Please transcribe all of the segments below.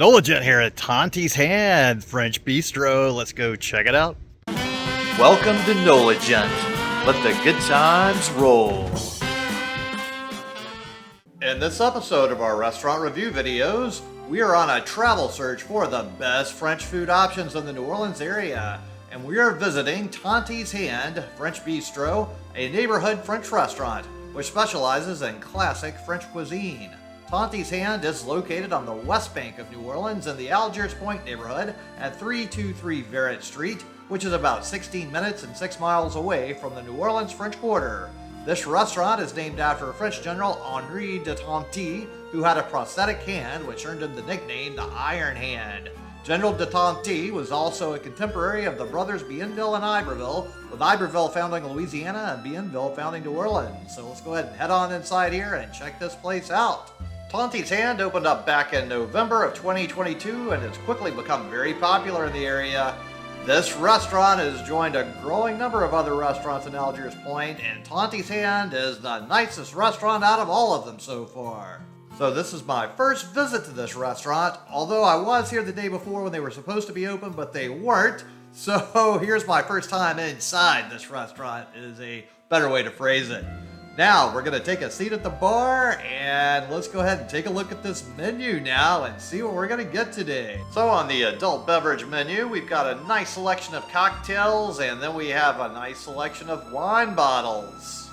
Nola Gent here at Tonti's Hand French Bistro. Let's go check it out. Welcome to Nola Gent. Let the good times roll. In this episode of our restaurant review videos, we are on a travel search for the best French food options in the New Orleans area, and we are visiting Tonti's Hand French Bistro, a neighborhood French restaurant which specializes in classic French cuisine. Tonti's Hand is located on the Westbank of New Orleans in the Algiers Point neighborhood at 323 Verret Street, which is about 16 minutes and 6 miles away from the New Orleans French Quarter. This restaurant is named after a French general, Henri de Tonti, who had a prosthetic hand which earned him the nickname the Iron Hand. General de Tonti was also a contemporary of the brothers Bienville and Iberville, with Iberville founding Louisiana and Bienville founding New Orleans. So let's go ahead and head on inside here and check this place out. Tonti's Hand opened up back in November of 2022 and has quickly become very popular in the area. This restaurant has joined a growing number of other restaurants in Algiers Point, and Tonti's Hand is the nicest restaurant out of all of them so far. So this is my first visit to this restaurant, although I was here the day before when they were supposed to be open, but they weren't. So here's my first time inside this restaurant, is a better way to phrase it. Now, we're going to take a seat at the bar, and let's go ahead and take a look at this menu now and see what we're going to get today. So on the adult beverage menu, we've got a nice selection of cocktails, and then we have a nice selection of wine bottles.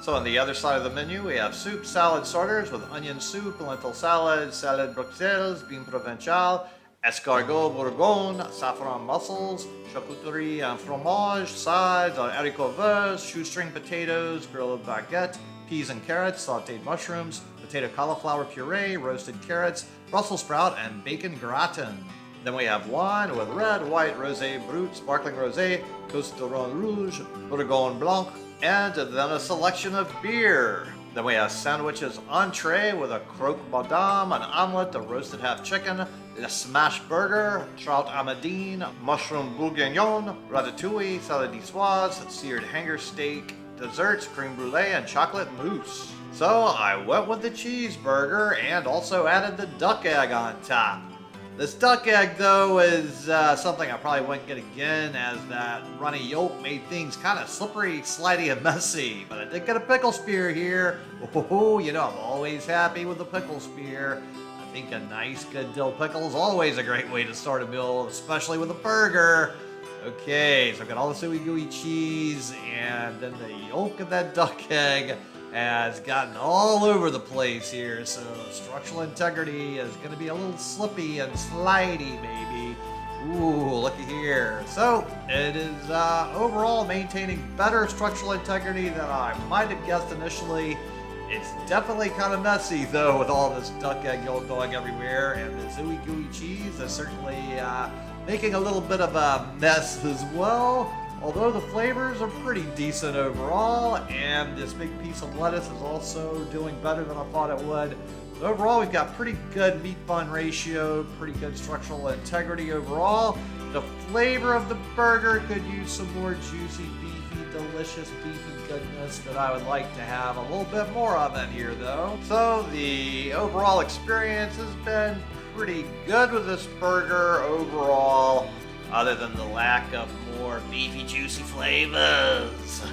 So on the other side of the menu, we have soup, salad starters with onion soup, lentil salad, salad Bruxelles, bean provençal, escargot bourgogne, saffron mussels, charcuterie and fromage, sides are haricots verts, shoestring potatoes, grilled baguette, peas and carrots, sauteed mushrooms, potato cauliflower puree, roasted carrots, Brussels sprout, and bacon gratin. Then we have wine with red, white, rosé, brut, sparkling rosé, Côte d'Or rouge, bourgogne blanc, and then a selection of beer. Then we have sandwiches entree with a croque madame, an omelet, a roasted half chicken, a smash burger, trout amadine, mushroom bourguignon, ratatouille, salad niçoise, seared hanger steak, desserts, creme brulee, and chocolate mousse. So I went with the cheeseburger and also added the duck egg on top. This duck egg, though, is something I probably wouldn't get again, as that runny yolk made things kind of slippery, slidey, and messy. But I did get a pickle spear here. Oh, you know, I'm always happy with the pickle spear. I think a nice, good dill pickle is always a great way to start a meal, especially with a burger. Okay, so I've got all the suey gooey cheese, and then the yolk of that duck egg has gotten all over the place here, so structural integrity is going to be a little slippy and slidey, maybe. Ooh, looky here. So it is overall maintaining better structural integrity than I might have guessed initially. It's definitely kind of messy, though, with all this duck egg yolk going everywhere, and the suey gooey cheese is certainly making a little bit of a mess as well. Although the flavors are pretty decent overall, and this big piece of lettuce is also doing better than I thought it would. So overall, we've got pretty good meat-bun ratio, pretty good structural integrity overall. The flavor of the burger could use some more juicy, beefy, delicious beefy goodness that I would like to have a little bit more of in here, though. So the overall experience has been pretty good with this burger overall, other than the lack of more beefy, juicy flavors.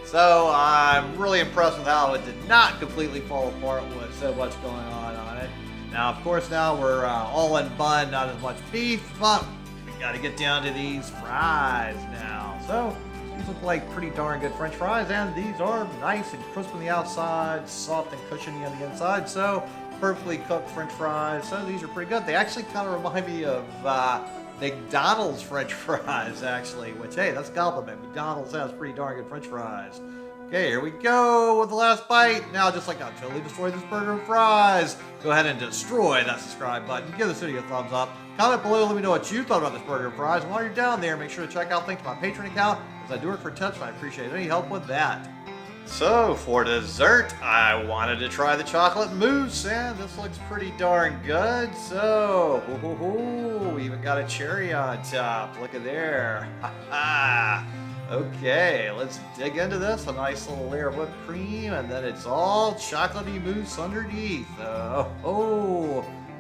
So I'm really impressed with how it did not completely fall apart with so much going on it. Now, of course, now we're all in bun, not as much beef, but we gotta get down to these fries now. So these look like pretty darn good French fries, and these are nice and crisp on the outside, soft and cushiony on the inside. So perfectly cooked French fries. So these are pretty good. They actually kind of remind me of McDonald's French fries, actually, which, hey, that's a compliment. McDonald's has pretty darn good French fries. Okay, here we go with the last bite. Now, just like I totally destroyed this burger and fries, go ahead and destroy that subscribe button. Give this video a thumbs up. Comment below, let me know what you thought about this burger and fries. And while you're down there, make sure to check out links to my Patreon account, as I do it for tips, and I appreciate any help with that. So, for dessert, I wanted to try the chocolate mousse, and this looks pretty darn good. So, we even got a cherry on top. Look at there. Ha ha. Okay, let's dig into this. A nice little layer of whipped cream, and then it's all chocolatey mousse underneath.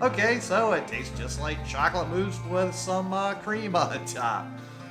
Okay, so it tastes just like chocolate mousse with some cream on the top.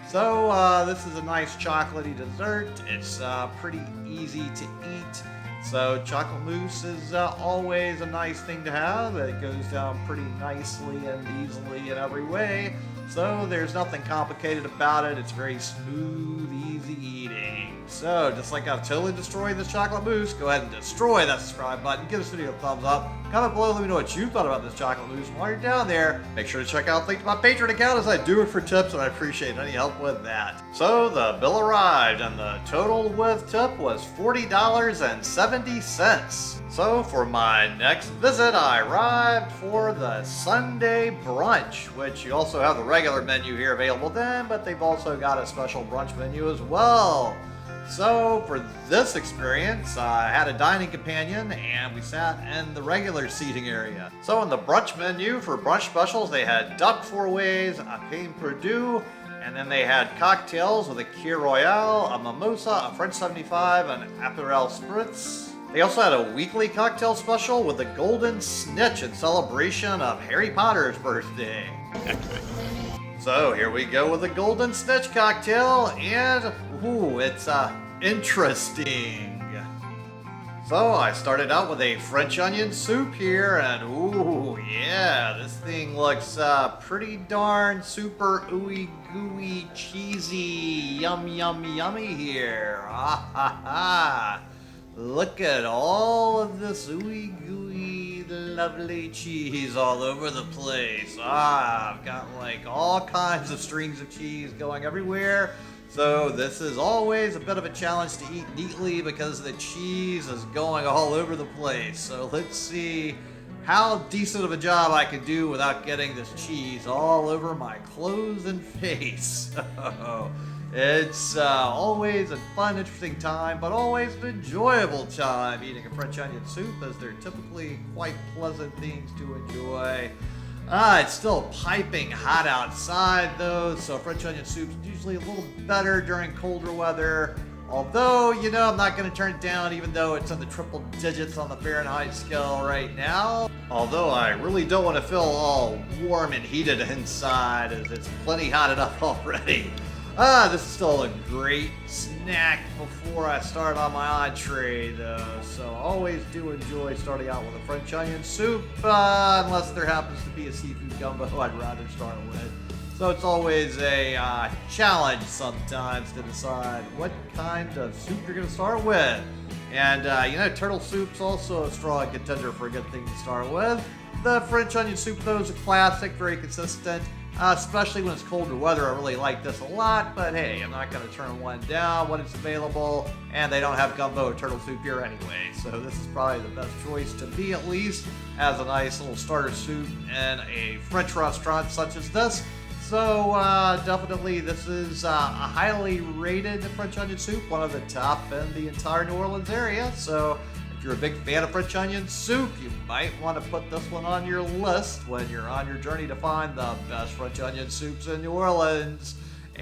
So this is a nice chocolatey dessert. It's pretty easy to eat. So chocolate mousse is always a nice thing to have. It goes down pretty nicely and easily in every way. So there's nothing complicated about it. It's very smooth, easy eating. So just like I've totally destroyed this chocolate mousse, go ahead and destroy that subscribe button. Give this video a thumbs up. Comment below, let me know what you thought about this chocolate mousse. While you're down there, make sure to check out the link to my Patreon account as I do it for tips, and I appreciate any help with that. So the bill arrived, and the total with tip was $40.70. So for my next visit, I arrived for the Sunday brunch, which you also have the regular menu here available then, but they've also got a special brunch menu as well. So for this experience, I had a dining companion and we sat in the regular seating area. So in the brunch menu for brunch specials, they had duck four ways, a pain perdu, and then they had cocktails with a Kir Royale, a mimosa, a French 75, and Aperol Spritz. They also had a weekly cocktail special with a golden snitch in celebration of Harry Potter's birthday. So here we go with the golden snitch cocktail, and ooh, it's interesting. So I started out with a French onion soup here, and ooh, yeah, this thing looks pretty darn super ooey gooey cheesy, yummy here. Ah ha ha! Look at all of this ooey gooey lovely cheese all over the place. I've got like all kinds of strings of cheese going everywhere. So this is always a bit of a challenge to eat neatly because the cheese is going all over the place. So let's see how decent of a job I can do without getting this cheese all over my clothes and face. It's always a fun, interesting time, but always an enjoyable time eating a French onion soup, as they're typically quite pleasant things to enjoy. It's still piping hot outside though, so French onion soup's usually a little better during colder weather. Although, you know, I'm not going to turn it down even though it's in the triple digits on the Fahrenheit scale right now. Although I really don't want to feel all warm and heated inside, as it's plenty hot enough already. This is still a great snack before I start on my entree though, so always do enjoy starting out with a French onion soup, unless there happens to be a seafood gumbo I'd rather start with. So it's always a challenge sometimes to decide what kind of soup you're going to start with. And you know, turtle soup's also a strong contender for a good thing to start with. The French onion soup though is a classic, very consistent. Especially when it's colder weather, I really like this a lot, but hey, I'm not going to turn one down when it's available, and they don't have gumbo or turtle soup here anyway, so this is probably the best choice to me at least, as a nice little starter soup in a French restaurant such as this. So definitely this is a highly rated French onion soup, one of the top in the entire New Orleans area, so if you're a big fan of French onion soup, you might want to put this one on your list when you're on your journey to find the best French onion soups in New Orleans.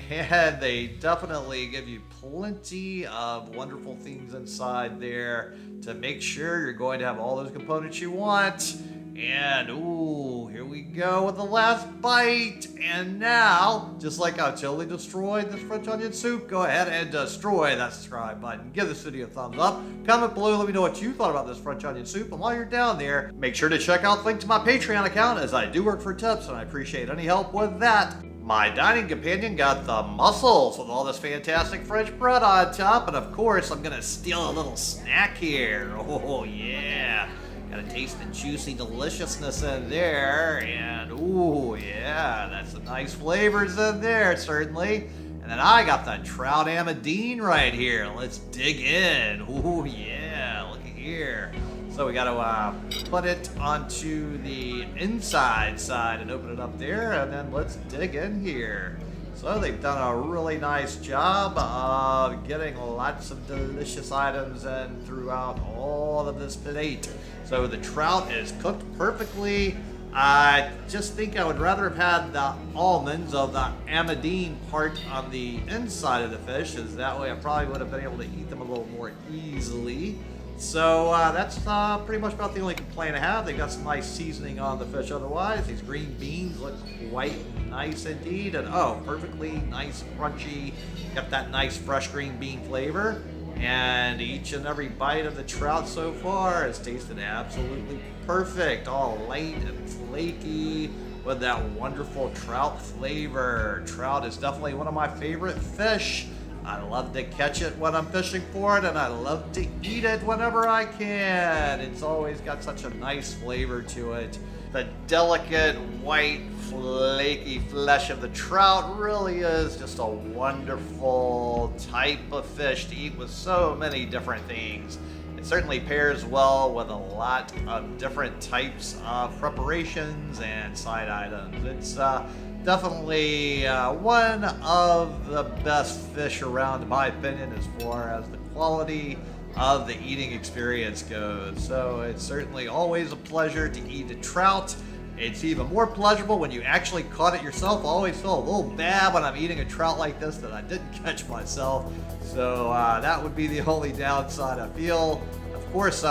And they definitely give you plenty of wonderful things inside there to make sure you're going to have all those components you want. And ooh, here we go with the last bite. And now, just like I totally destroyed this French onion soup, go ahead and destroy that subscribe button. Give this video a thumbs up. Comment below, let me know what you thought about this French onion soup. And while you're down there, make sure to check out the link to my Patreon account, as I do work for tips and I appreciate any help with that. My dining companion got the mussels with all this fantastic French bread on top. And of course, I'm gonna steal a little snack here. Oh yeah. Got a taste of juicy deliciousness in there, and ooh, yeah, that's some nice flavors in there, certainly. And then I got the trout amadine right here. Let's dig in. Ooh, yeah, look at here. So we got to put it onto the inside side and open it up there, and then let's dig in here. So they've done a really nice job of getting lots of delicious items in throughout all of this plate. So the trout is cooked perfectly. I just think I would rather have had the almonds of the amadine part on the inside of the fish, as that way I probably would have been able to eat them a little more easily. So that's pretty much about the only complaint I have. They got some nice seasoning on the fish otherwise. These green beans look quite nice indeed. And oh, perfectly nice, crunchy. Got that nice fresh green bean flavor. And each and every bite of the trout so far has tasted absolutely perfect. All light and flaky with that wonderful trout flavor. Trout is definitely one of my favorite fish. I love to catch it when I'm fishing for it, and I love to eat it whenever I can. It's always got such a nice flavor to it. The delicate, white, flaky flesh of the trout really is just a wonderful type of fish to eat with so many different things. It certainly pairs well with a lot of different types of preparations and side items. It's definitely one of the best fish around, in my opinion, as far as the quality of the eating experience goes. So it's certainly always a pleasure to eat a trout. It's even more pleasurable when you actually caught it yourself. I always feel a little bad when I'm eating a trout like this that I didn't catch myself. So that would be the only downside I feel. Of course,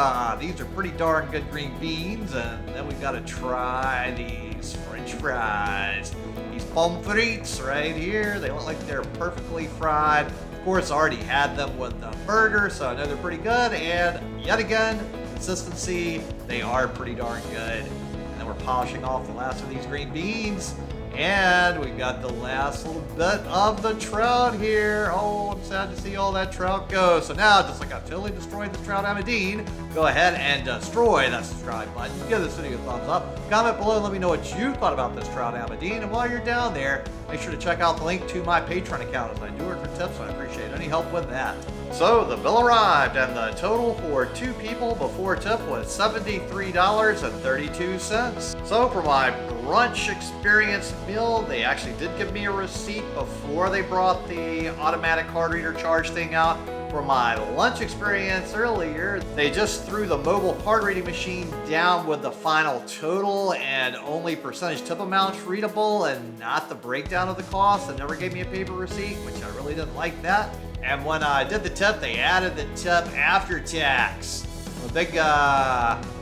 these are pretty darn good green beans, and then we've got to try these French fries. These pommes frites right here, they look like they're perfectly fried. Of course, I already had them with the burger, so I know they're pretty good. And yet again, consistency, they are pretty darn good. And then we're polishing off the last of these green beans. And we've got the last little bit of the trout here. Oh, I'm sad to see all that trout go. So now, just like I've totally destroyed the trout Amadine, go ahead and destroy that subscribe button. Give this video a thumbs up. Comment below and let me know what you thought about this trout Amadine. And while you're down there, make sure to check out the link to my Patreon account, as I do it for tips, and I appreciate any help with that. So the bill arrived, and the total for 2 people before tip was $73.32. So for my brunch experience meal, they actually did give me a receipt before they brought the automatic card reader charge thing out. For my lunch experience earlier, they just threw the mobile card reading machine down with the final total and only percentage tip amounts readable and not the breakdown of the cost. They never gave me a paper receipt, which I really didn't like that. And when I did the tip, they added the tip after tax. I'm a big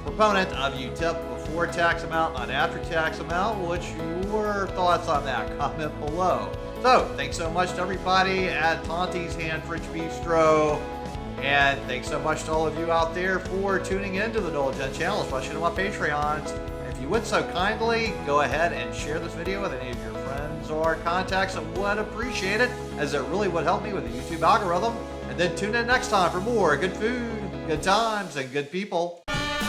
proponent of you tip before tax amount, not after tax amount. What's your thoughts on that? Comment below. So, thanks so much to everybody at Tonti's Hand French Bistro. And thanks so much to all of you out there for tuning in to the Noel Gent channel, especially to my Patreons. If you would so kindly, go ahead and share this video with any of your friends or contacts. I would appreciate it, as it really would help me with the YouTube algorithm. And then tune in next time for more good food, good times, and good people.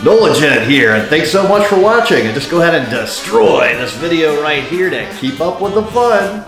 Noel Gent here, and thanks so much for watching. And just go ahead and destroy this video right here to keep up with the fun.